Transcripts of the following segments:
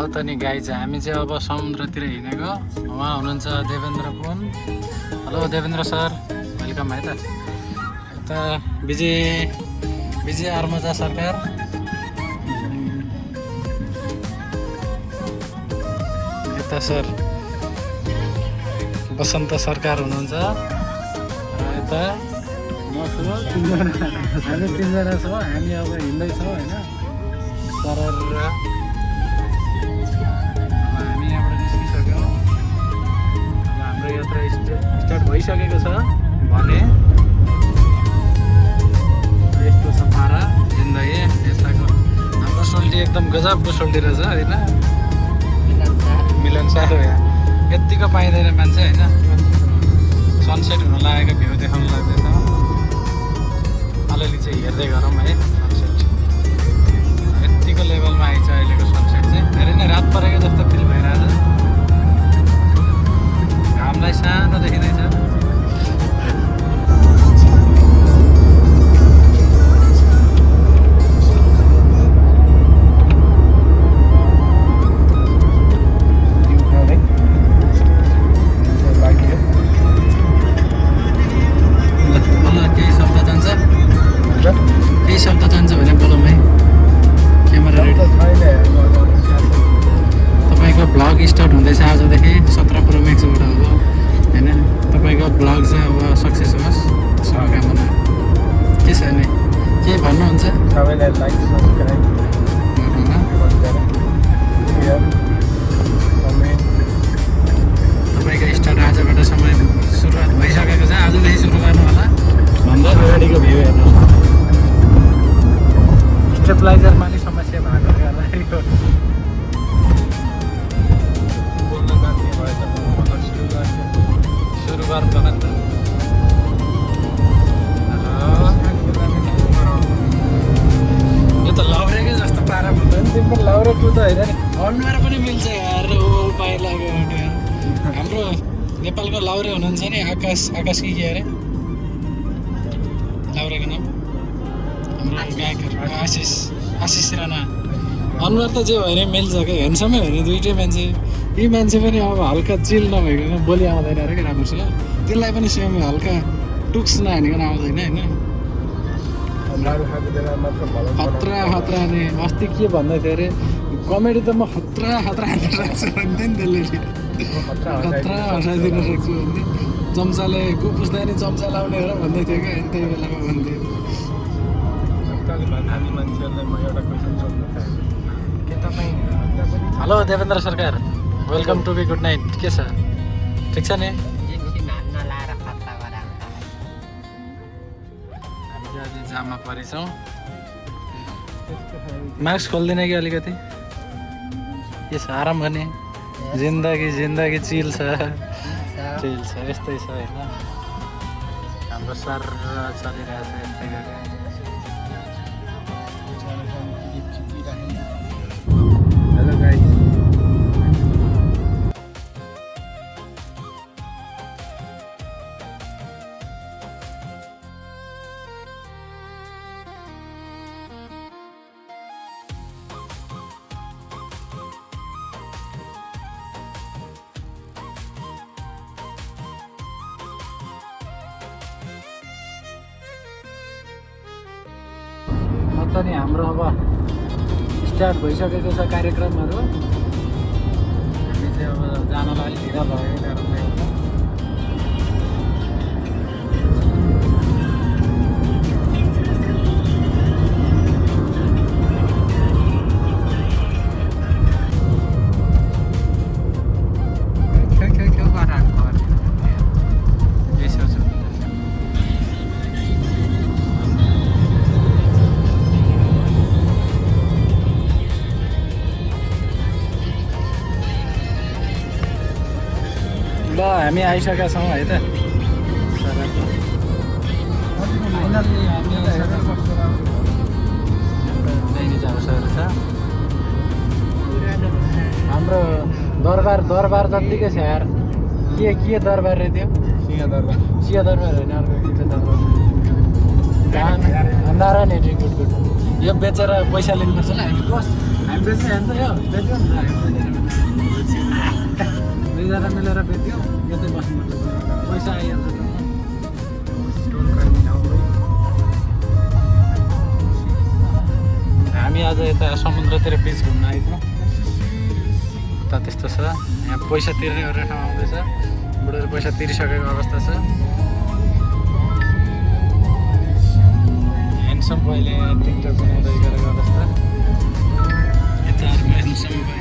त नि गाइज हामी चाहिँ अब समुद्रतिर हिँडेको उहाँ हुनुहुन्छ देवेन्द्र पुन। हेलो देवेन्द्र सर, वेलकम है त। यता विजय आर्मजा सरकार, यता सर बसन्त सरकार हुनुहुन्छ र यता म छु। हामी तिनजना छौँ। हामी अब हिँड्दैछौँ होइन तर हामी यहाँबाट निस्किसक्यौँ। अब हाम्रो यात्रा स्टार्ट भइसकेको छ भने यस्तो छ पारा जिन्दगी। यताको हाम्रो सोल्टी एकदम गजबको सोल्टी रहेछ होइन, मिलनसार हो यहाँ। यत्तिको पाइँदैन मान्छे होइन। सनसेट हुन लागेको भ्यू देखाउनु लाग्दैछ। अलिअलि चाहिँ हेर्दै गरौँ है सनसेट। यत्तिको लेभलमा आइन्छ अहिलेको सनसेट चाहिँ। धेरै नै रात परेको जस्तो फिल भइरहेछ। घामलाई सानो देखिँदैछ। केही शब्द जान्छ भने बोलौँ है। Camera ready. तपाईँको भ्लग स्टार्ट हुँदैछ आजदेखि 17 प्रो म्याक्सबाट अब होइन। तपाईँको भ्लग चाहिँ अब सक्सेस होस्, शुभकामना। के छ नि, के भन्नुहुन्छ? सबैलाई लाइक सब्सक्राइब तपाईँको स्टार्ट आजबाट समय सुरुवात भइसकेको छ। आजदेखि सुरु गर्नु होला भन्दा अगाडिको भ्यू हेर्नुहोस्। स्टेबलाइजरमा नि समस्या भएको कारणले बोल्न जान्ने भए त सुरु गर्नु भएन नि त। यो त लौरेकै जस्तो पारा पुग्छ नि। तिम्रो लौरे टु त होइन नि, अनुहार पनि मिल्छ यार। ओ पाइलाको हाम्रो नेपालको लौरे हुनुहुन्छ नि, आकाश कि के अरे लौरेको नाम? हाम्रो गायकहरू आशिष राणा। अनुहार त जे भयो नि मिल्छ क्या, हेन्डसमै हो नि दुइटै मान्छे। यी मान्छे पनि अब हल्का चिल नभइकन बोली आउँदैन अरे क्या राम्रोसँग। त्यसलाई पनि सेम हल्का टुक्स नहानिकन आउँदैन होइन। खतरा नि अस्ति के भन्दै थियो अरे, कमेडी त म खतरा हान्न सक्छु भन्थ्यो नि त्यसले। खतरा हँसाइदिन सक्छु भन्थ्यो। चम्चाले को पुस्दा नि चम्चा लाउने हो र भन्दै थियो क्या त्यही बेलामा भन्थ्यो। Hello Devendra Sarkar, welcome to be good night. के छ, ठिक छ नि? हामी अलि जाममा परेछौँ। मास्क खोलिदिने कि अलिकति? के छ, आराम भने? जिन्दगी चिल छ। यस्तै छ होइन। हाम्रो सर चलिरहेछ यस्तै गरेर। हेलो गाइस, त नि हाम्रो अब स्टार्ट भइसकेको छ कार्यक्रमहरू। हामी चाहिँ अब जानलाई अलिक ढिला भएको कारणले होला। ल हामी आइसकेका छौँ है त। फाइनल्ली हामी छ। हाम्रो दरबार जत्तिकै छ यार। के दरबार रे त्यो? सिंह दरबार होइन, अर्को के छ दरबार? नारायण गुड। यो बेचेर पैसा लिनुपर्छ नि हामी। बस हामी बेच्ने हो नि त यो। दुईजना मिलेर बेच्यो यतै बस्नुपर्छ पैसा आइहाल्छ हामी आज यता समुद्रतिर बिच घुम्न आइदिउँ उता त्यस्तो छ यहाँ पैसा तिर्ने गरेर ठाउँ आउँदैछ बुढोले पैसा तिरिसकेको अवस्था छ ह्यान्डसम बोयले टिकटक बनाउँदै गरेको अवस्था यता ह्यान्डसम बोय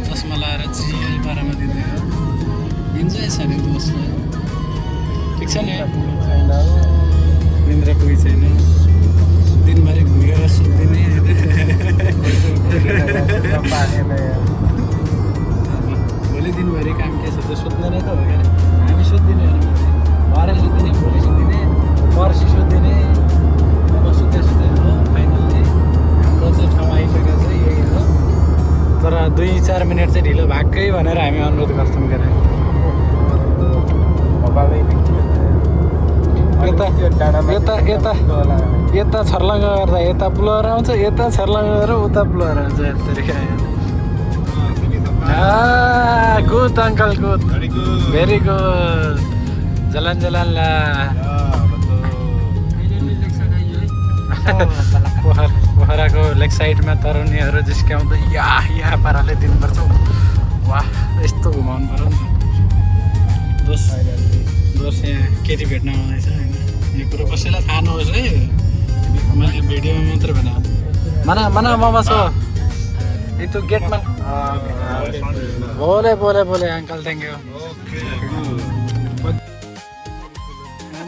चस्मा लाएर चिल पारामा दिँदै हो इन्जोय छ नि दोस्त ठिक छ नि निन्द्रा कोही छैन दिनभरि घुमेर सुत्दिने भोलि दिनभरि काम के छ त्यो सुत्ने नै त हो क्या हामी सुत्दिने भरे सुत्दिने भोलि सुत्दिने पर्सि सुत्दिने अब सुत्दै सुत्दै हो फाइनल्ली हाम्रो चाहिँ ठाउँ आइसकेको छ यही हो तर 2-4 मिनट चाहिँ ढिलो भएकै भनेर हामी अनुरोध गर्छौँ के अरे यता छर्लङ्ग गर्दा यता ब्लर आउँछ यता छर्लङ्ग गरेर उता ब्लर आउँछ good uncle good very good जलान जलान ला पोखराको लेक साइडमा तरुनीहरू जिस्क्याउँदै या पाराले दिनुपर्छ वाह यस्तो घुमाउनु पर्यो नि दोष यहाँ केटी भेट्न आउँदैछ होइन यो कुरो कसैलाई थाहा नहोस् है मैले भिडियोमा मात्रै भने मना मामा छ itu gate man boleh uncle thank you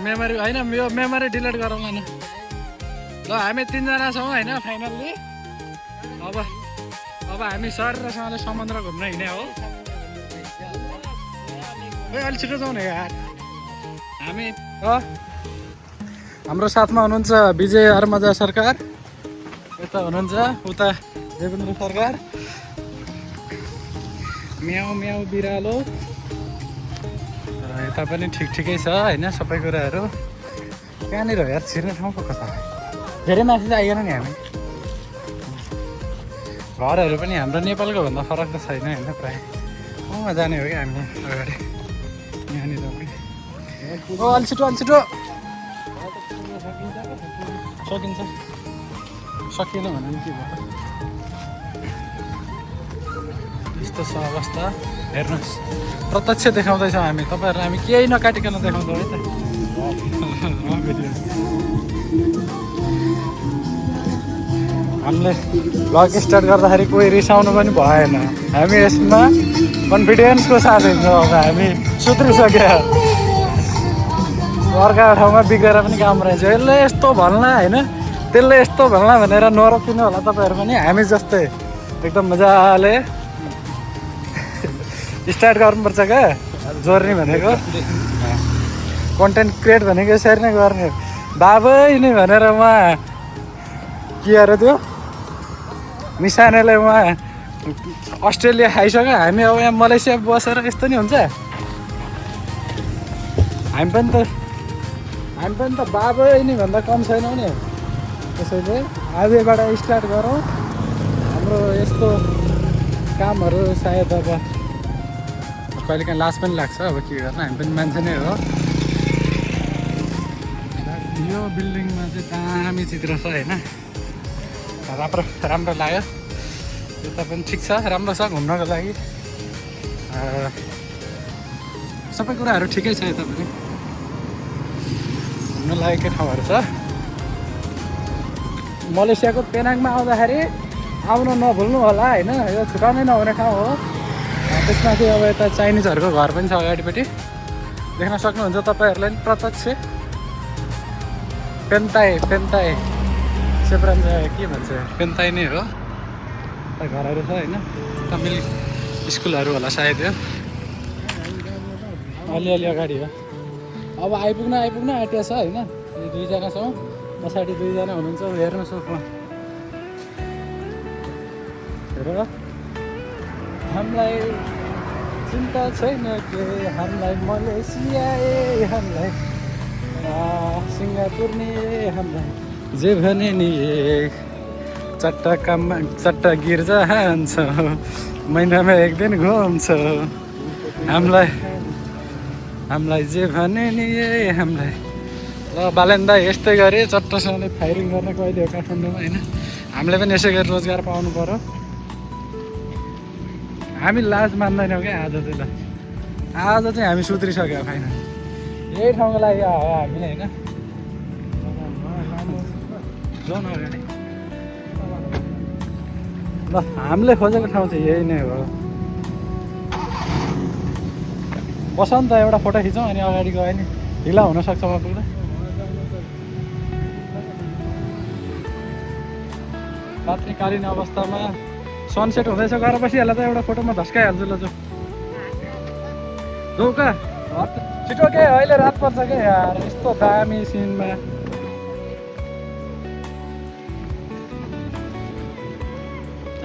memory होइन यो मेमोरी डिलिट गरौँला न ल हामी 3 जना छौँ होइन फाइनल्ली अब हामी सरसँगले समुद्र घुम्न हिँड्ने हो अलि छिटो जाउँ न यार हामी हाम्रो साथमा हुनुहुन्छ विजय अर्मजा सरकार यता हुनुहुन्छ उता देवेन्द्र सरकार म्याउ म्याउ बिरालो यता पनि ठिकै छ होइन सबै कुराहरू कहाँनिर यार छिर्ने ठाउँ पो कता धेरै माथि चाहिँ आइएन नि हामी घरहरू पनि हाम्रो नेपालको भन्दा फरक त छैन होइन प्रायः ठाउँमा जाने हो कि हामी अगाडि यहाँनिर पनि अलि छिटो सकिन्छ सकिएन भने पनि के भयो यस्तो छ अवस्था हेर्नुहोस् प्रत्यक्ष देखाउँदैछौँ हामी तपाईँहरू हामी केही नकाटिकन देखाउँछौँ है त हामीले भ्लग स्टार्ट गर्दाखेरि कोही रिसाउनु पनि भएन हामी यसमा कन्फिडेन्सको साथ हिँड्छौँ अब हामी सुध्रिसक्यो अर्काको ठाउँमा बिगेर पनि काम रहेछ यसले यस्तो भन्ला होइन त्यसले यस्तो भन्ला भनेर नरोकिनु होला तपाईँहरू पनि हामी जस्तै एकदम मजाले स्टार्ट गर्नुपर्छ क्या जोर्नी भनेको कन्टेन्ट क्रिएट भनेको यसरी नै गर्ने बाबै नै भनेर उहाँ के अरे त्यो मिसानेले उहाँ अस्ट्रेलिया खाइसक्यो हामी अब यहाँ मलेसिया बसेर यस्तो नि हुन्छ हामी पनि त बाबै नि भन्दा कम छैनौँ नि त्यसैले आजबाट स्टार्ट गरौँ हाम्रो यस्तो कामहरू सायद अब कहिले काहीँ लाज पनि लाग्छ अब के गर्नु हामी पनि मान्छे नै हो यो बिल्डिङमा चाहिँ दामी चित्र छ होइन राम्रो लाग्यो यता पनि ठिक छ राम्रो छ घुम्नको लागि सबै कुराहरू ठिकै छ यता पनि घुम्न लागेकै ठाउँहरू छ मलेसियाको पेनाङमा आउँदाखेरि आउनु नभुल्नु होला होइन यो छुटाउनै नहुने ठाउँ हो त्यसमाथि अब यता चाइनिजहरूको घर पनि छ अगाडिपट्टि देख्न सक्नुहुन्छ तपाईँहरूले पनि प्रत्यक्ष पेन्ताई सेप्रान्ज के भन्छ पेन्ताई नै हो घरहरू छ होइन तमिल स्कुलहरू होला सायद यो अलिअलि अगाडि हो अब आइपुग्न आँटेको छ होइन दुईजना छौँ पछाडि दुईजना हुनुहुन्छ हेर्नुहोस् र हामीलाई चिन्ता छैन के हामीलाई मलेसिया हामीलाई सिङ्गापुर नि हामीलाई जे भने नि चट्टा गिर्जा हान्छ महिनामा एक दिन घुम्छ हामीलाई जे भने नि हामीलाई ल बालेन्दा यस्तै गरी चट्टसँगले फायरिङ गर्न कहिले हो काठमाडौँमा होइन हामीले पनि यसै गरी रोजगार पाउनु पर्यो हामी लाज मान्दैनौँ क्या आज चाहिँ ल आज चाहिँ हामी सुध्रिसक्यो फाइनल यही ठाउँको लागि हो हामीले होइन जाउँ न अगाडि ल हामीले खोजेको ठाउँ चाहिँ यही नै हो बस नि त एउटा फोटो खिचौँ अनि अगाडि गयो नि ढिला हुनसक्छ म पुग्दा रात्रिकालीन अवस्थामा सनसेट हुँदैछ गएर बसिहाल्छ त एउटा फोटोमा धस्काइहाल्छु ल जाउँ कहाँ छिटो के अहिले रात पर्छ क्या यार यस्तो दामी सिनमा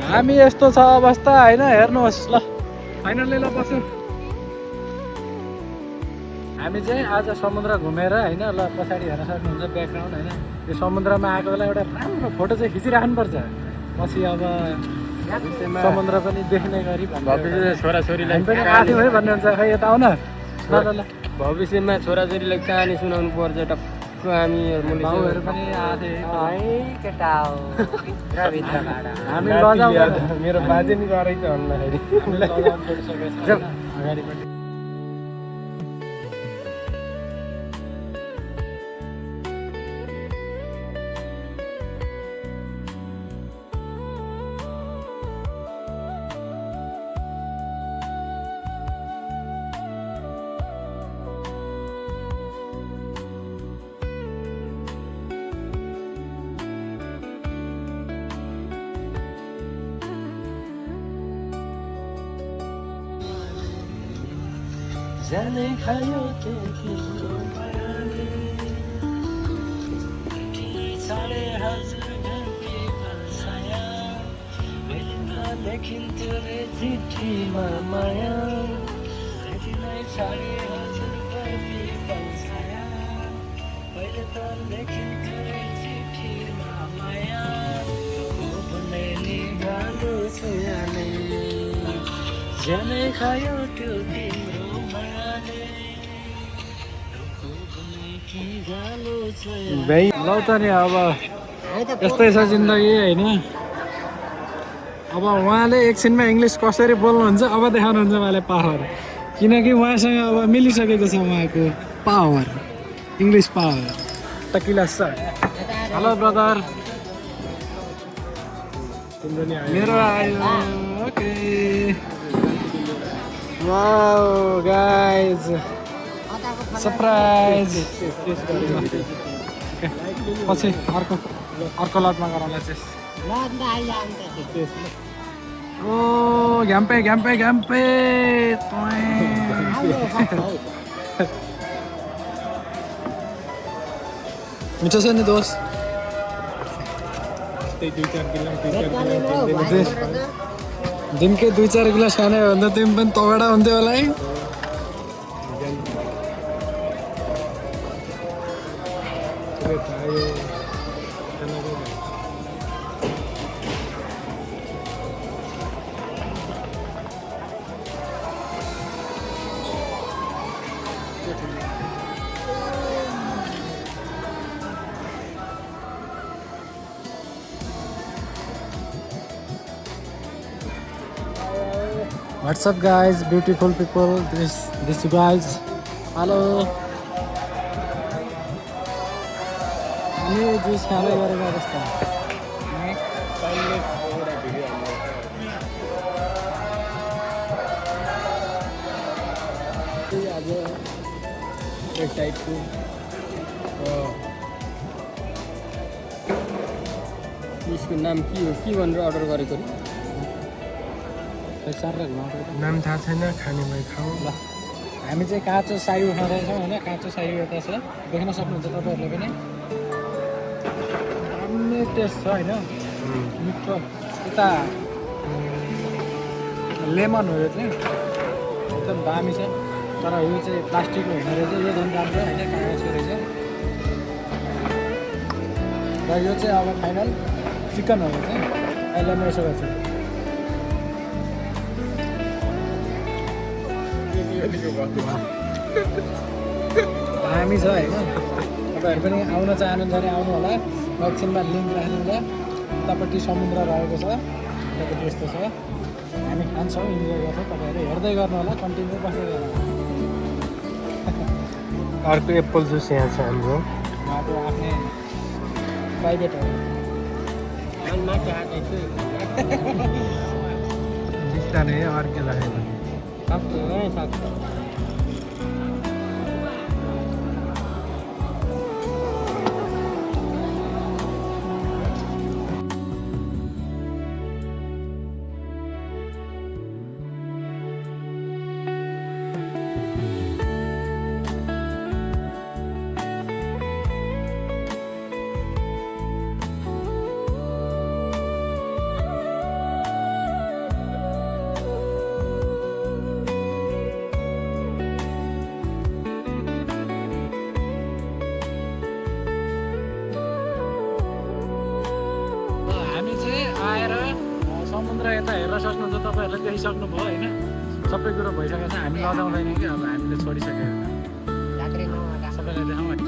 हामी यस्तो छ अवस्था होइन हेर्नुहोस् ल फाइनल्ली ल बस्यो हामी चाहिँ आज समुद्र घुमेर होइन ल पछाडि हेर्न सक्नुहुन्छ ब्याकग्राउन्ड होइन यो समुद्रमा आएको बेला एउटा राम्रो फोटो चाहिँ खिचिराख्नुपर्छ पछि अब समुद्र पनि देख्ने गरी छोराछोरीलाई पनि आथ्यौँ है भन्नुहुन्छ खै यता आउन ल ल ल भविष्यमा छोराछोरीलाई कहानी सुनाउनु पर्छ टक्क हामी बाउहरू पनि आथे हामी मेरो बाजे नि रहेछ भन्दाखेरि अगाडिपट्टि जाने खायो त्यो तिम्रो मायाले साढे हजुर घन्टी बल्छाया मैले त लेखिन्थ्यो रे चिठीमा माया त्यतिलाई साढे हजुर घन्टी बल्छाया मैले त लेखिन्थ्यो रे चिठीमा माया बोल्ने निगालो छुयाले जाने खायो त्यो तिम्रो ल त नि अब यस्तै छ जिन्दगी होइन अब उहाँले एकछिनमा इङ्ग्लिस कसरी बोल्नुहुन्छ अब देखाउनुहुन्छ उहाँले पावर किनकि उहाँसँग अब मिलिसकेको छ उहाँको power English power टकिला sir hello brother मेरो आयो ओके वाउ गाइज सरप्राइज पछि अर्को लटमा गरौँला चेस ओ घ्याम्पे घ्याम्पे घ्याम्पे मिठो छ नि दोस्त दिनकै 2-4 गिलास खाने हो भने त तिमी पनि तगडा हुन्थ्यो होला है What's up guys, beautiful people, this you guys, hello. ये juice खाने गरेको अवस्था आज एक साइडको यसको नाम के हो के भनेर अर्डर गरेको नाम थाहा छैन खाने भए खाऊ ल हामी चाहिँ काँचो सायु खाँदैछौँ होइन काँचो सायु यता छ देख्न सक्नुहुन्छ तपाईँहरूले पनि दामी टेस्ट छ होइन मिठो यता लेमन हो यो चाहिँ एकदम दामी छ तर यो चाहिँ प्लास्टिकको होइन रहेछ यो झन् राम्रो होइन कागजको रहेछ र यो चाहिँ अब फाइनल चिकन हो चाहिँ अहिले म यसो गर्छु दामी छ होइन तपाईँहरू पनि आउन चाहनुहुन्छ भने आउनु होला दक्षिणमा लिङ्क राख्नु होला उतापट्टि समुद्र रहेको छ उतापट्टि यस्तो छ हामी खान्छौँ इन्जोय गर्छौँ तपाईँहरू हेर्दै गर्नु होला कन्टिन्यू बस्दै गर्नु होला अर्को एप्पल जुस यहाँ छ हाम्रो उहाँको आफ्नै प्राइभेट हो बिस्तारै अर्कै लाग्यो आएर समुद्र यता हेर्न सक्नुहुन्छ तपाईँहरूले देखिसक्नुभयो होइन सबै कुरो भइसकेको छ हामी लजाउँदैन कि अब हामीले छोडिसकेको सबैलाई देखाउँ